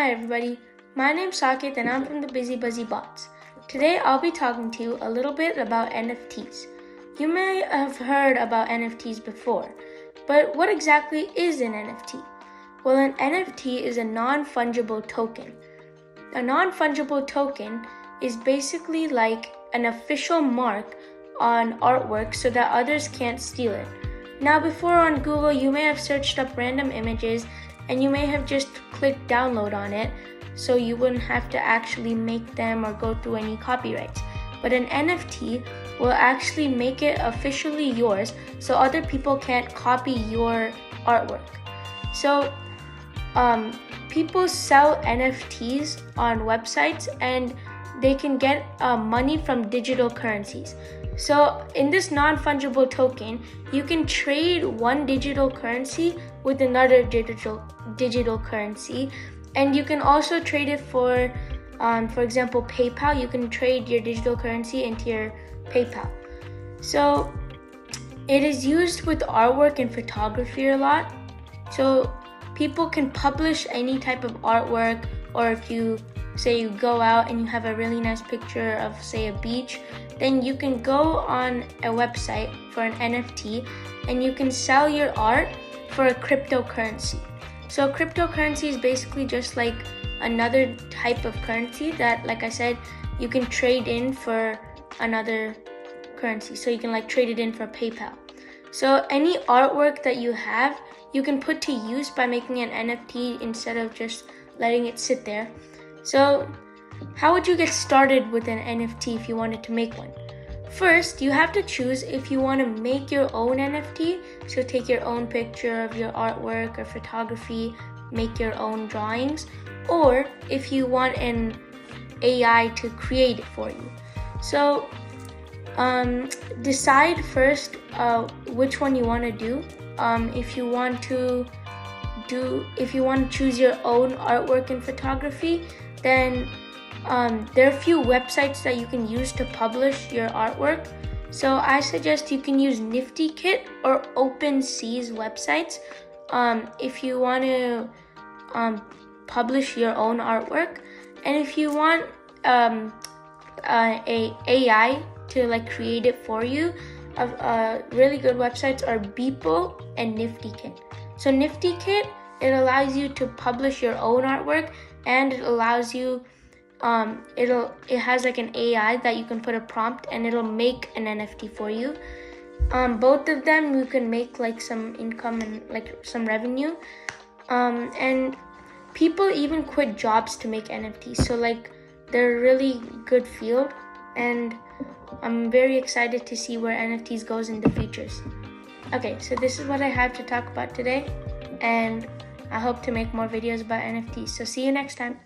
Hi everybody, my name's Saaketh and I'm from the Busy Buzzy Bots. Today I'll be talking to you a little bit about NFTs. You may have heard about NFTs before, but what exactly is an NFT? Well, an NFT is a non-fungible token. A non-fungible token is basically like an official mark on artwork so that others can't steal it. Now, before on Google, you may have searched up random images and you may have just clicked download on it, so you wouldn't have to actually make them or go through any copyrights. But an NFT will actually make it officially yours, so other people can't copy your artwork. So people sell NFTs on websites and they can get money from digital currencies. So in this non-fungible token, you can trade one digital currency with another digital currency, and you can also trade it for example, PayPal. You can trade your digital currency into your PayPal. So it is used with artwork and photography a lot. So people can publish any type of artwork, or if you say you go out and you have a really nice picture of, say, a beach, then you can go on a website for an NFT and you can sell your art for a cryptocurrency. So cryptocurrency is basically just like another type of currency that, like I said, you can trade in for another currency. So you can like trade it in for PayPal. So any artwork that you have, you can put to use by making an NFT instead of just letting it sit there. So how would you get started with an NFT if you wanted to make one? First, you have to choose if you want to make your own NFT, so take your own picture of your artwork or photography, make your own drawings, or if you want an AI to create it for you. So decide first which one you want to do. If you want to choose your own artwork and photography, then there are a few websites that you can use to publish your artwork. So I suggest you can use Nifty Kit or OpenSea's websites if you want to publish your own artwork. And if you want a AI to like create it for you, really good websites are Beeple and Nifty Kit. So Nifty Kit, it allows you to publish your own artwork, and it allows you it has like an AI that you can put a prompt and it'll make an NFT for you. Both of them you can make like some income and like some revenue. And people even quit jobs to make NFTs. So like they're a really good field, and I'm very excited to see where NFTs goes in the futures. Okay, so this is what I have to talk about today, and I hope to make more videos about NFTs. So see you next time.